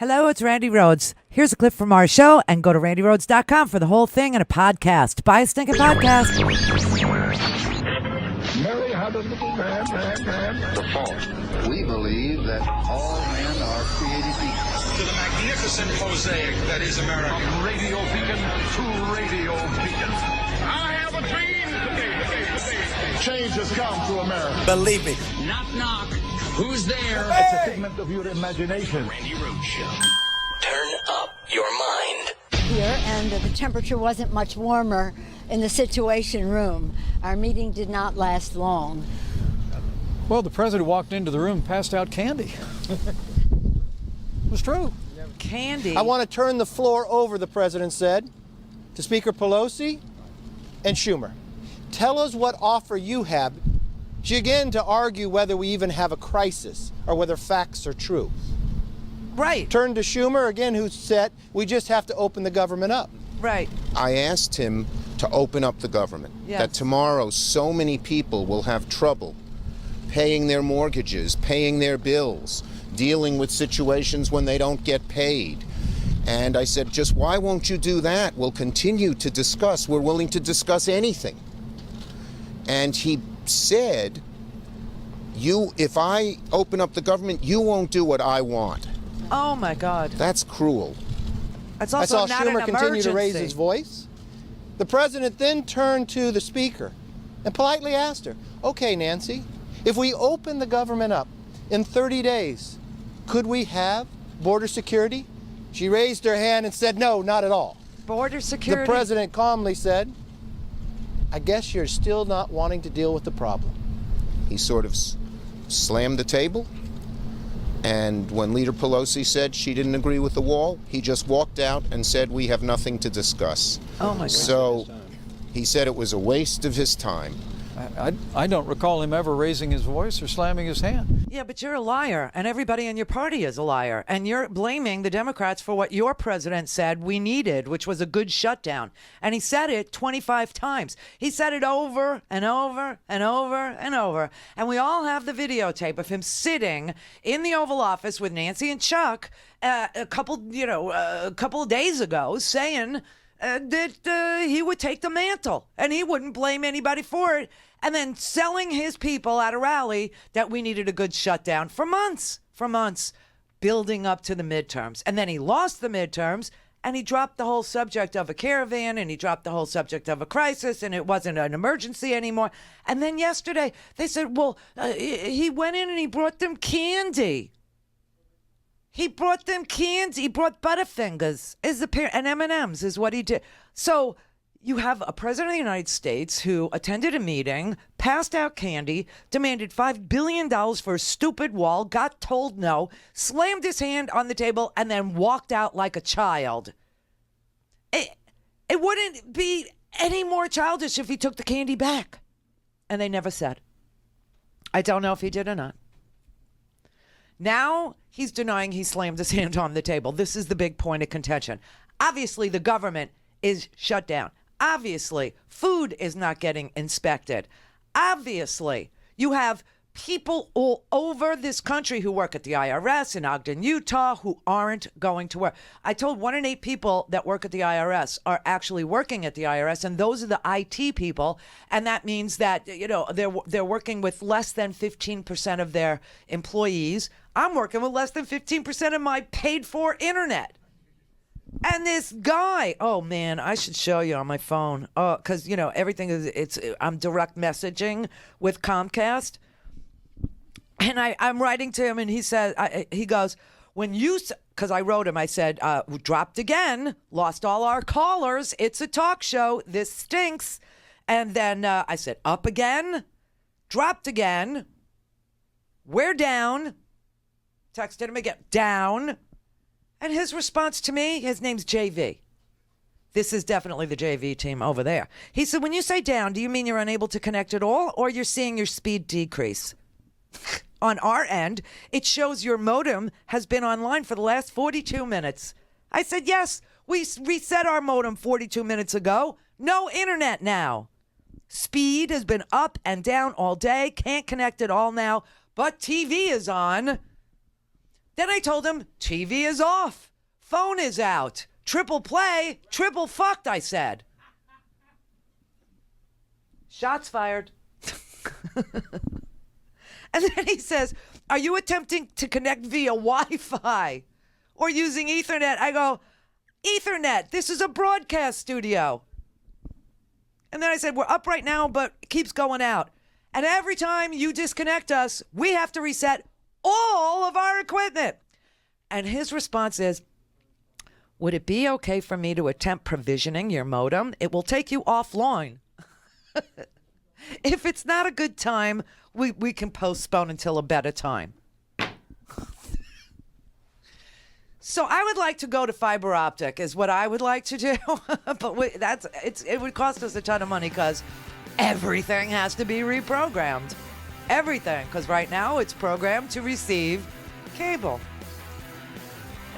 Hello, it's Randi Rhodes. Here's a clip from our show, and go to randyrhodes.com for the whole thing and a podcast. Buy a stinking podcast. Mary had a little man. The fault. We believe that all men are created equal. To the magnificent mosaic that is America. From radio beacon to radio beacon. I have a dream today. Change has come to America. Believe me. Knock, knock. Who's there? It's a figment of your imagination. Randi Rhodes Show. Turn up your mind. Here, and the temperature wasn't much warmer in the Situation Room. Our meeting did not last long. Well, the president walked into the room and passed out candy. It was true. Candy. I want to turn the floor over, the president said, to Speaker Pelosi and Schumer. Tell us what offer you have. She began to argue whether we even have a crisis or whether facts are true. Right. Turned to Schumer again, who said we just have to open the government up. Right. I asked him to open up the government. Yes. That tomorrow so many people will have trouble paying their mortgages, paying their bills, dealing with situations when they don't get paid. And I said, just why won't you do that? We'll continue to discuss. We're willing to discuss anything. And he said, if I open up the government, you won't do what I want. Oh, my God. That's cruel. That's I also saw not Schumer an continue to raise emergency. his voice. The president then turned to the speaker and politely asked her, okay, Nancy, if we open the government up in 30 days, could we have border security? She raised her hand and said, no, not at all. Border security. The president calmly said, I guess you're still not wanting to deal with the problem. He sort of slammed the table. And when Leader Pelosi said she didn't agree with the wall, he just walked out and said, we have nothing to discuss. Oh, my God. So he said it was a waste of his time. I don't recall him ever raising his voice or slamming his hand. Yeah, but you're a liar, and everybody in your party is a liar. And you're blaming the Democrats for what your president said we needed, which was a good shutdown. And he said it 25 times. He said it over and over and over and over. And we all have the videotape of him sitting in the Oval Office with Nancy and Chuck a couple of days ago saying that he would take the mantle and he wouldn't blame anybody for it. And then selling his people at a rally that we needed a good shutdown for months, building up to the midterms. And then he lost the midterms and he dropped the whole subject of a caravan and he dropped the whole subject of a crisis and it wasn't an emergency anymore. And then yesterday they said, well, he went in and he brought them candy. He brought them candy. He brought Butterfingers and M&Ms is what he did. So you have a president of the United States who attended a meeting, passed out candy, demanded $5 billion for a stupid wall, got told no, slammed his hand on the table, and then walked out like a child. It wouldn't be any more childish if he took the candy back. And they never said. I don't know if he did or not. Now he's denying he slammed his hand on the table. This is the big point of contention. Obviously, the government is shut down. Obviously, food is not getting inspected. Obviously, you have people all over this country who work at the IRS in Ogden, Utah, who aren't going to work. I told 1 in 8 people that work at the IRS are actually working at the IRS, and those are the IT people. And that means that, they're working with less than 15% of their employees. I'm working with less than 15% of my paid-for internet. And this guy, oh man, I should show you on my phone. Oh, because everything I'm direct messaging with Comcast, and I'm writing to him, and he says, he goes, because I wrote him, I said, dropped again, lost all our callers. It's a talk show. This stinks. And then I said, up again, dropped again. We're down. Texted him again, down. And his response to me, his name's JV. This is definitely the JV team over there. He said, when you say down, do you mean you're unable to connect at all, or you're seeing your speed decrease? On our end, it shows your modem has been online for the last 42 minutes. I said, yes, we reset our modem 42 minutes ago. No internet now. Speed has been up and down all day. Can't connect at all now, but TV is on. Then I told him TV is off, phone is out, triple play, triple fucked, I said. Shots fired. And then he says, are you attempting to connect via Wi-Fi or using Ethernet? I go, Ethernet, this is a broadcast studio. And then I said, we're up right now, but it keeps going out. And every time you disconnect us, we have to reset all of our equipment. And his response is, would it be okay for me to attempt provisioning your modem? It will take you offline. If it's not a good time, we can postpone until a better time. So I would like to go to fiber optic is what I would like to do. But it would cost us a ton of money because everything has to be reprogrammed. Everything. Because right now it's programmed to receive cable.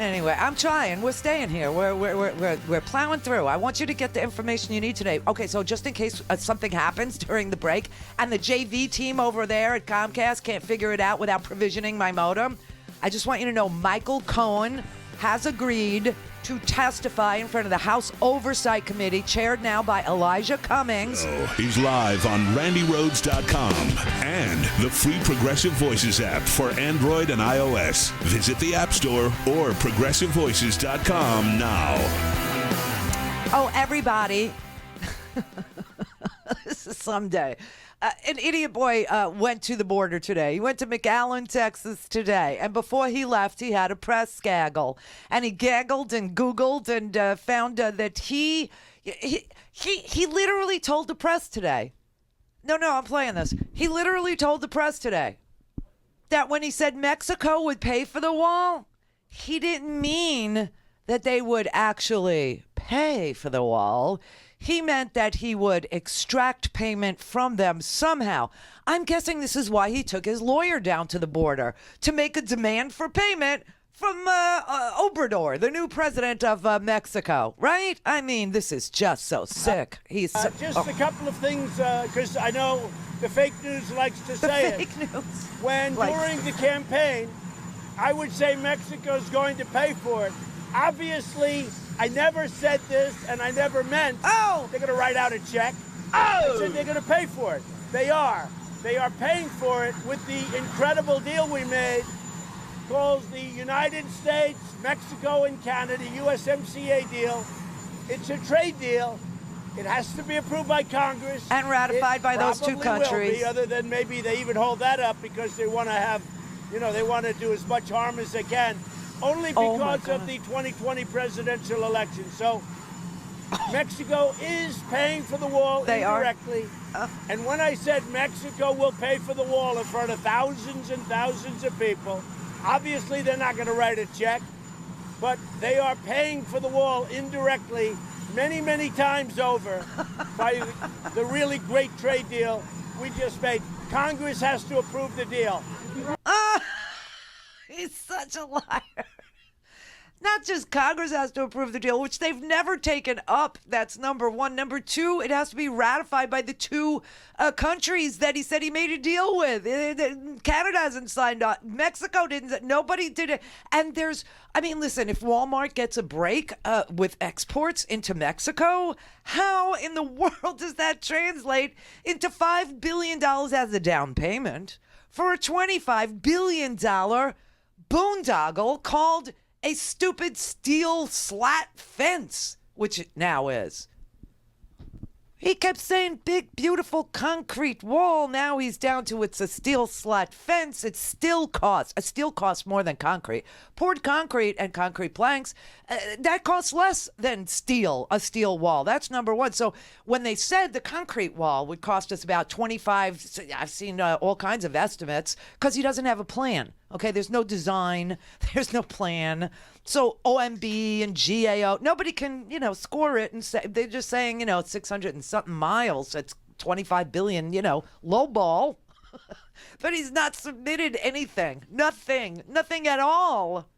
Anyway, I'm trying. We're staying here. We're plowing through. I want you to get the information you need today. Okay, so just in case something happens during the break and the JV team over there at Comcast can't figure it out without provisioning my modem, I just want you to know Michael Cohen has agreed to testify in front of the House Oversight Committee, chaired now by Elijah Cummings. He's live on RandiRhodes.com and the free Progressive Voices app for Android and iOS. Visit the App Store or ProgressiveVoices.com now. Oh, everybody. This is someday. An idiot boy went to the border today. He went to McAllen, Texas today. And before he left, he had a press gaggle. And he gaggled and Googled and found that he literally told the press today. No, I'm playing this. He literally told the press today that when he said Mexico would pay for the wall, he didn't mean that they would actually pay for the wall. He meant that he would extract payment from them somehow. I'm guessing this is why he took his lawyer down to the border to make a demand for payment from Obrador, the new president of Mexico, right? I mean, this is just so sick. He's just a couple of things, because I know the fake news likes to say it. Fake news. When during the campaign, I would say Mexico's going to pay for it. Obviously, I never said this, and I never meant they're going to write out a check. I said they're going to pay for it. They are. They are paying for it with the incredible deal we made called the United States, Mexico, and Canada USMCA deal. It's a trade deal. It has to be approved by Congress. And ratified by those two countries. Will be, other than maybe they even hold that up because they want to have, they want to do as much harm as they can. Only because of the 2020 presidential election. So Mexico is paying for the wall indirectly. And when I said Mexico will pay for the wall in front of thousands and thousands of people, obviously they're not going to write a check, but they are paying for the wall indirectly many, many times over by the really great trade deal we just made. Congress has to approve the deal. He's such a liar. Not just Congress has to approve the deal, which they've never taken up. That's number one. Number two, it has to be ratified by the two countries that he said he made a deal with. Canada hasn't signed on. Mexico didn't. Nobody did it. And listen, if Walmart gets a break with exports into Mexico, how in the world does that translate into $5 billion as a down payment for a $25 billion boondoggle called a stupid steel slat fence, which it now is? He kept saying big, beautiful concrete wall. Now he's down to it's a steel slat fence. It still costs. A steel costs more than concrete. Poured concrete and concrete planks, that costs less than a steel wall. That's number one. So when they said the concrete wall would cost us about 25, I've seen all kinds of estimates because he doesn't have a plan. Okay, there's no design, there's no plan. So OMB and GAO, nobody can, score it and say, they're just saying, 600 and something miles. It's 25 billion, low ball. But he's not submitted anything. Nothing at all.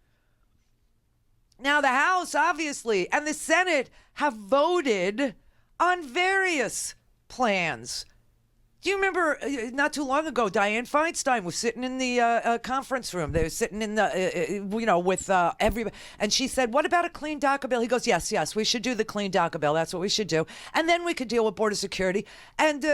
Now the House, obviously, and the Senate have voted on various plans. Do you remember not too long ago, Dianne Feinstein was sitting in the conference room. They were sitting in the, with everybody. And she said, what about a clean DACA bill? He goes, yes, we should do the clean DACA bill. That's what we should do. And then we could deal with border security. And,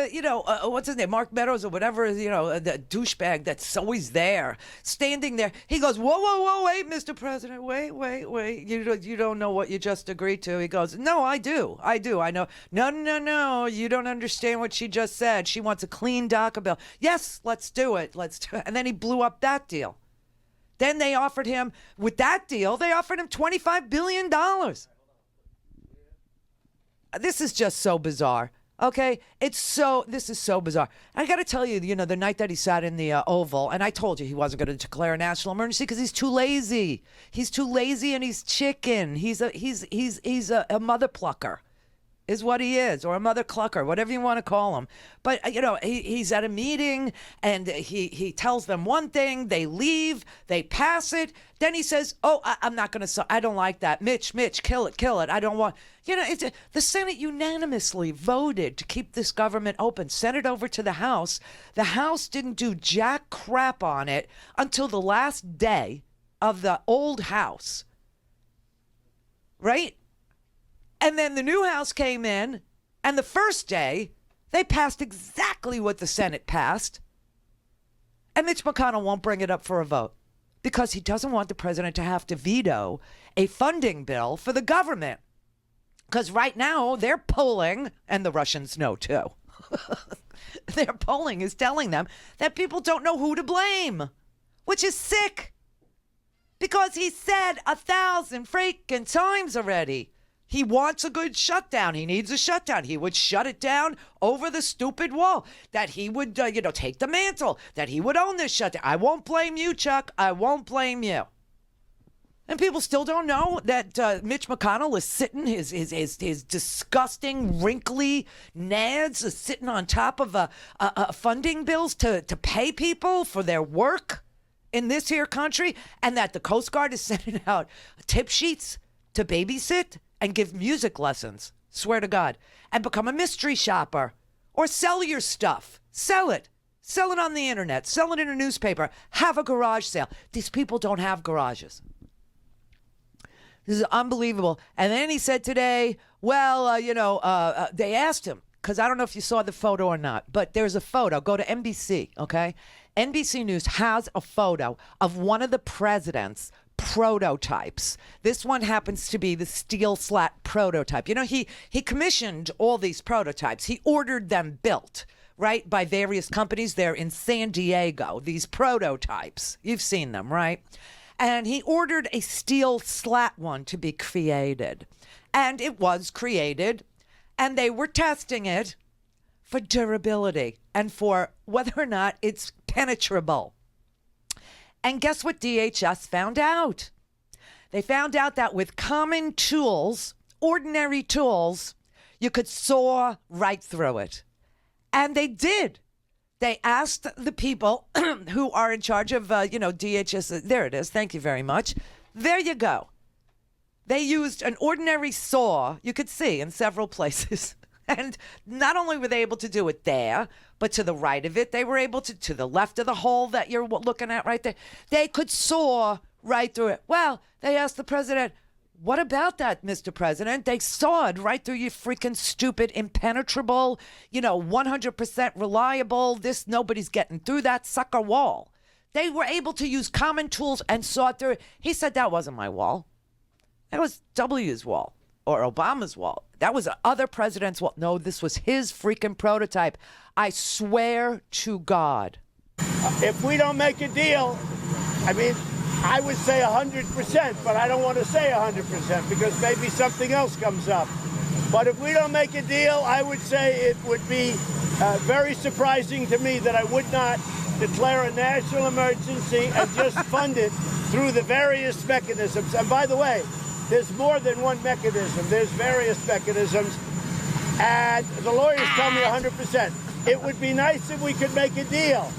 what's his name? Mark Meadows or whatever, the douchebag that's always there, standing there. He goes, whoa, wait, Mr. President, wait. You don't know what you just agreed to. He goes, no, I do. I know. No, you don't understand what she just said. She wants a clean DACA bill. Yes, let's do it. And then he blew up that deal. Then they offered him, with that deal, they offered him $25 billion. This is just so bizarre. Okay? This is so bizarre. I got to tell you, the night that he sat in the Oval, and I told you he wasn't going to declare a national emergency because he's too lazy. He's too lazy and he's chicken. He's a mother plucker. Is what he is, or a mother clucker, whatever you want to call him. But, he's at a meeting and he tells them one thing, they leave, they pass it. Then he says, I'm not going to, I don't like that. Mitch, kill it. I don't want, the Senate unanimously voted to keep this government open, sent it over to the House. The House didn't do jack crap on it until the last day of the old House. Right? And then the new House came in, and the first day, they passed exactly what the Senate passed. And Mitch McConnell won't bring it up for a vote because he doesn't want the president to have to veto a funding bill for the government. Because right now, they're polling, and the Russians know too. Their polling is telling them that people don't know who to blame, which is sick. Because he said 1,000 freaking times already. He wants a good shutdown. He needs a shutdown. He would shut it down over the stupid wall. That he would, take the mantle. That he would own this shutdown. I won't blame you, Chuck. I won't blame you. And people still don't know that Mitch McConnell is sitting, his disgusting, wrinkly nads is sitting on top of funding bills to pay people for their work in this here country. And that the Coast Guard is sending out tip sheets to babysit and give music lessons, swear to God, and become a mystery shopper or sell your stuff. Sell it. Sell it on the internet. Sell it in a newspaper. Have a garage sale. These people don't have garages. This is unbelievable. And then he said today, they asked him, because I don't know if you saw the photo or not, but there's a photo. Go to NBC, okay? NBC News has a photo of one of the president's prototypes. This one happens to be the steel slat prototype. He commissioned all these prototypes. He ordered them built, right, by various companies. They're in San Diego, these prototypes. You've seen them, right? And he ordered a steel slat one to be created. And it was created, and they were testing it for durability and for whether or not it's penetrable. And guess what DHS found out? They found out that with common tools, ordinary tools, you could saw right through it. And they did. They asked the people who are in charge of, DHS. There it is. Thank you very much. There you go. They used an ordinary saw, you could see in several places. And not only were they able to do it there, but to the right of it, they were able to the left of the hole that you're looking at right there, they could saw right through it. Well, they asked the president, what about that, Mr. President? They sawed right through your freaking stupid, impenetrable, 100% reliable, nobody's getting through that sucker wall. They were able to use common tools and saw through it. He said that wasn't my wall. That was W's wall. Or Obama's wall. That was other president's wall. No, this was his freaking prototype. I swear to God. If we don't make a deal, I would say 100%, but I don't want to say 100% because maybe something else comes up. But if we don't make a deal, I would say it would be very surprising to me that I would not declare a national emergency and just fund it through the various mechanisms. And by the way, there's more than one mechanism. There's various mechanisms. And the lawyers tell me 100%. It would be nice if we could make a deal.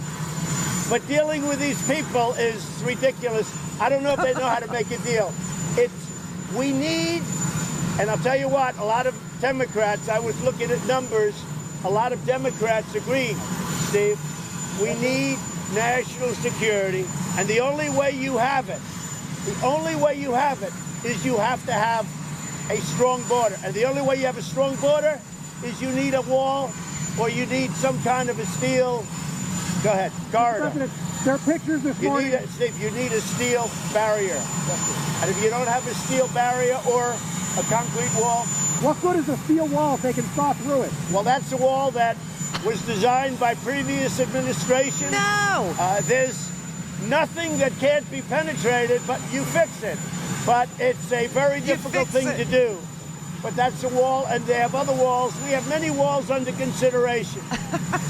But dealing with these people is ridiculous. I don't know if they know how to make a deal. We need, and I'll tell you what, a lot of Democrats, I was looking at numbers, a lot of Democrats agree Steve. We need national security, and the only way you have it, is you have to have a strong border. And the only way you have a strong border is you need a wall, or you need some kind of a steel, go ahead, corridor. There are pictures this morning. Steve, you need a steel barrier. And if you don't have a steel barrier or a concrete wall... What good is a steel wall if they can saw through it? Well, that's a wall that was designed by previous administration. No! There's nothing that can't be penetrated, but you fix it. But it's a very difficult thing to do. But that's a wall, and they have other walls. We have many walls under consideration.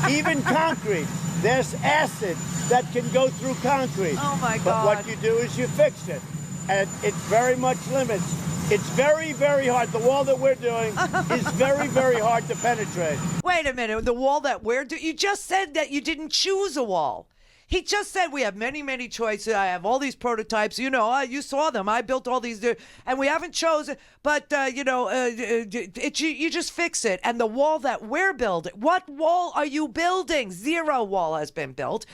Even concrete. There's acid that can go through concrete. Oh, my God. But what you do is you fix it. And it very much limits. It's very, very hard. The wall that we're doing is very, very hard to penetrate. Wait a minute. The wall that we're doing, you just said that you didn't choose a wall. He just said we have many, many choices. I have all these prototypes. You know, you saw them. I built all these, and we haven't chosen. But, you just fix it. And the wall that we're building, what wall are you building? Zero wall has been built.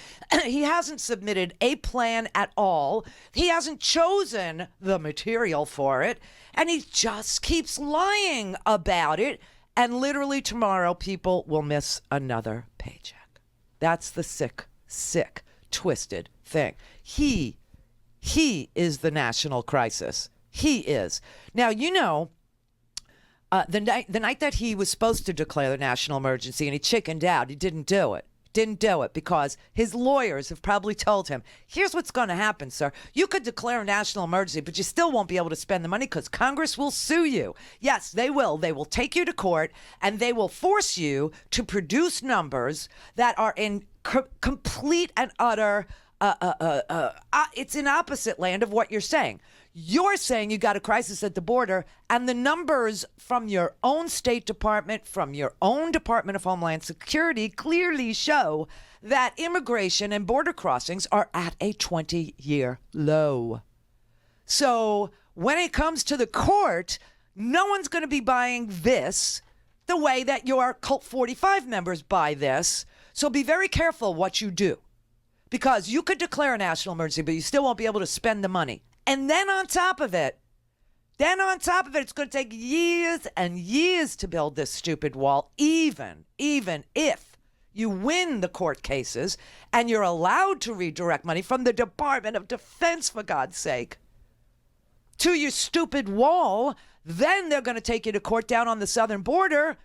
He hasn't submitted a plan at all. He hasn't chosen the material for it. And he just keeps lying about it. And literally tomorrow, people will miss another paycheck. That's the sick, twisted thing. He is the national crisis. He is. Now, you know, the night that he was supposed to declare the national emergency and he chickened out, he didn't do it. Didn't do it because his lawyers have probably told him, here's what's going to happen, sir. You could declare a national emergency, but you still won't be able to spend the money because Congress will sue you. Yes, they will. They will take you to court and they will force you to produce numbers that are in complete and utter, it's in opposite land of what you're saying. You're saying you got a crisis at the border, and the numbers from your own State Department, from your own Department of Homeland Security clearly show that immigration and border crossings are at a 20-year low. So when it comes to the court, no one's going to be buying this the way that your Cult 45 members buy this. So be very careful what you do, because you could declare a national emergency, but you still won't be able to spend the money. And then on top of it, it's going to take years and years to build this stupid wall, even if you win the court cases and you're allowed to redirect money from the Department of Defense, for God's sake, to your stupid wall. Then they're going to take you to court down on the southern border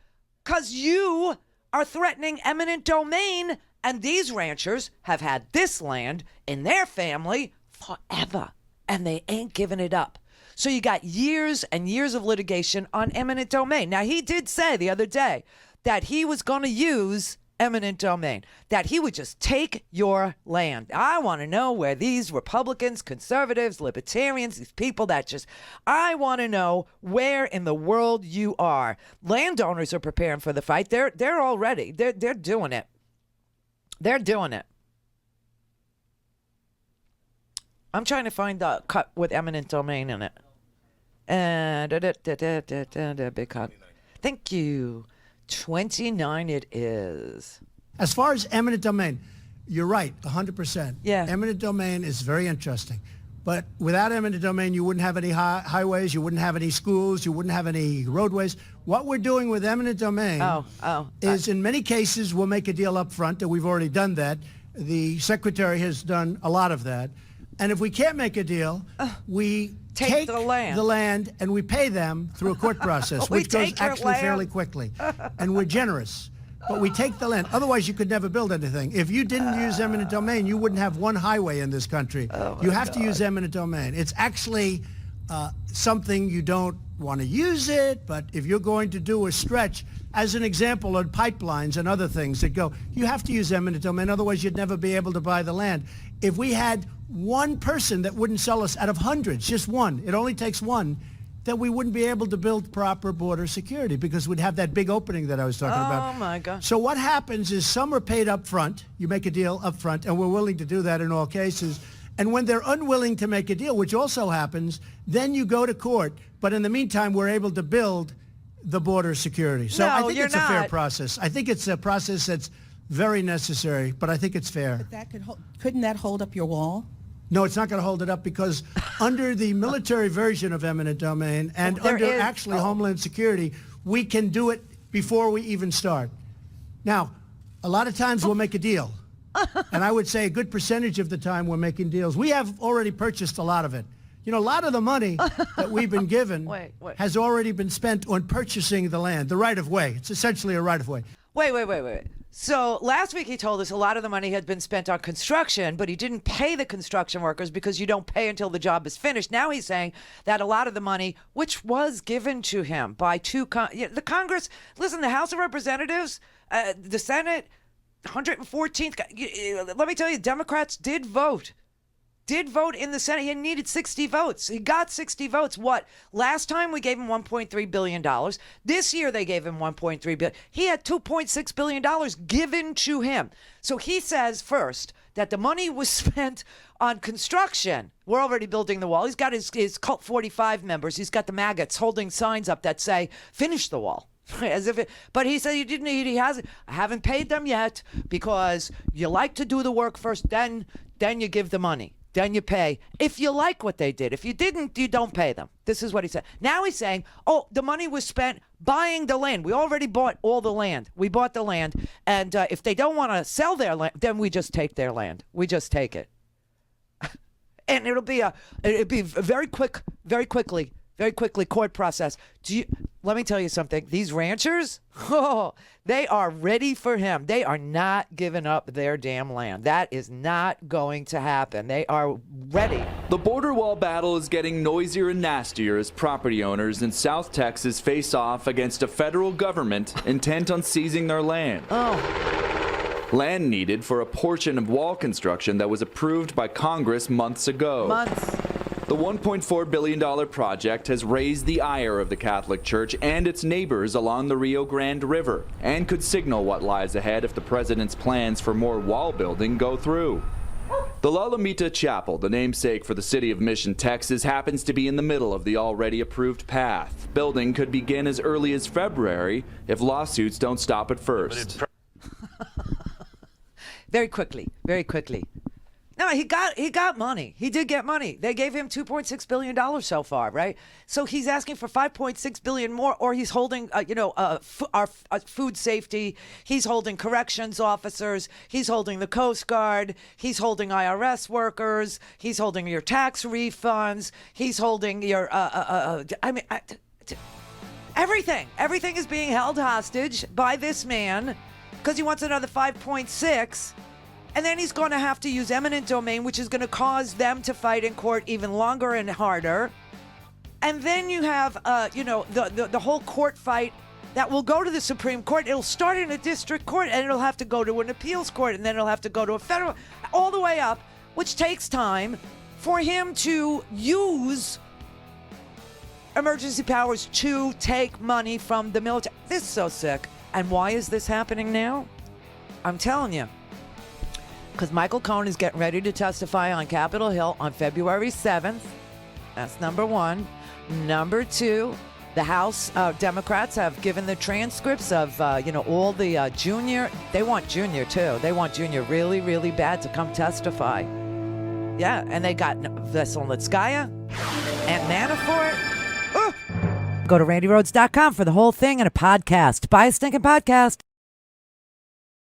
because you are threatening eminent domain, and these ranchers have had this land in their family forever. And they ain't giving it up. So you got years and years of litigation on eminent domain. Now, he did say the other day that he was going to use eminent domain, that he would just take your land. I want to know where these Republicans, conservatives, libertarians, these people that just, I want to know where in the world you are. Landowners are preparing for the fight. They're already, they're doing it. They're doing it. I'm trying to find the cut with eminent domain in it. Big cut. Thank you. 29 it is. As far as eminent domain, you're right, 100%. Yeah. Eminent domain is very interesting. But without eminent domain, you wouldn't have any highways, you wouldn't have any schools, you wouldn't have any roadways. What we're doing with eminent domain is in many cases we'll make a deal up front, and we've already done that. The Secretary has done a lot of that. And if we can't make a deal, we take the land and we pay them through a court process, which goes actually fairly quickly. And we're generous. But we take the land. Otherwise, you could never build anything. If you didn't use eminent domain, you wouldn't have one highway in this country. You have to use eminent domain. It's actually something you don't want to use it, but if you're going to do a stretch, as an example, on pipelines and other things that go, you have to use eminent domain. Otherwise, you'd never be able to buy the land. If we had one person that wouldn't sell us out of hundreds, just one, it only takes one, then we wouldn't be able to build proper border security because we'd have that big opening that I was talking about. Oh, my God. So what happens is some are paid up front. You make a deal up front, and we're willing to do that in all cases. And when they're unwilling to make a deal, which also happens, then you go to court. But in the meantime, we're able to build the border security. So I think it's a fair process. I think it's a process that's very necessary, but I think it's fair. But that couldn't that hold up your wall? No, it's not going to hold it up because under the military version of eminent domain and under Homeland Security, we can do it before we even start. Now, a lot of times we'll make a deal. And I would say a good percentage of the time we're making deals. We have already purchased a lot of it. You know, a lot of the money that we've been given has already been spent on purchasing the land, the right-of-way. It's essentially a right-of-way. Wait. So last week he told us a lot of the money had been spent on construction, but he didn't pay the construction workers because you don't pay until the job is finished. Now he's saying that a lot of the money, which was given to him by the Congress, listen, the House of Representatives, the Senate, 114th, let me tell you, Democrats did vote in the Senate. He needed 60 votes. He got 60 votes. What? Last time we gave him $1.3 billion. This year they gave him $1.3 billion. He had $2.6 billion given to him. So he says first that the money was spent on construction. We're already building the wall. He's got his Cult 45 members. He's got the maggots holding signs up that say, finish the wall. But he said he hasn't. I haven't paid them yet because you like to do the work first, then you give the money. Then you pay. If you like what they did. If you didn't, you don't pay them. This is what he said. Now he's saying, the money was spent buying the land. We already bought all the land. We bought the land. And if they don't want to sell their land, then we just take their land. We just take it. And it'll be very quickly court process. Let me tell you something. These ranchers, they are ready for him. They are not giving up their damn land. That is not going to happen. They are ready. The border wall battle is getting noisier and nastier as property owners in South Texas face off against a federal government intent on seizing their land. Land needed for a portion of wall construction that was approved by Congress months ago. The $1.4 billion project has raised the ire of the Catholic Church and its neighbors along the Rio Grande River and could signal what lies ahead if the president's plans for more wall building go through. The La Lomita Chapel, the namesake for the city of Mission, Texas, happens to be in the middle of the already approved path. Building could begin as early as February if lawsuits don't stop at first. Very quickly. No, he got money. He did get money. They gave him $2.6 billion so far, right? So he's asking for $5.6 billion more, or he's holding, our food safety. He's holding corrections officers. He's holding the Coast Guard. He's holding IRS workers. He's holding your tax refunds. He's holding your, everything. Everything is being held hostage by this man because he wants another 5.6. And then he's going to have to use eminent domain, which is going to cause them to fight in court even longer and harder. And then you have, the whole court fight that will go to the Supreme Court. It'll start in a district court, and it'll have to go to an appeals court, and then it'll have to go to a federal, all the way up, which takes time for him to use emergency powers to take money from the military. This is so sick. And why is this happening now? I'm telling you. Because Michael Cohen is getting ready to testify on Capitol Hill on February 7th. That's number one. Number two, the House Democrats have given the transcripts of, all the Junior. They want Junior, too. They want Junior really, really bad to come testify. Yeah, and they got Veselnitskaya and Manafort. Go to RandiRhodes.com for the whole thing and a podcast. Buy a stinking podcast.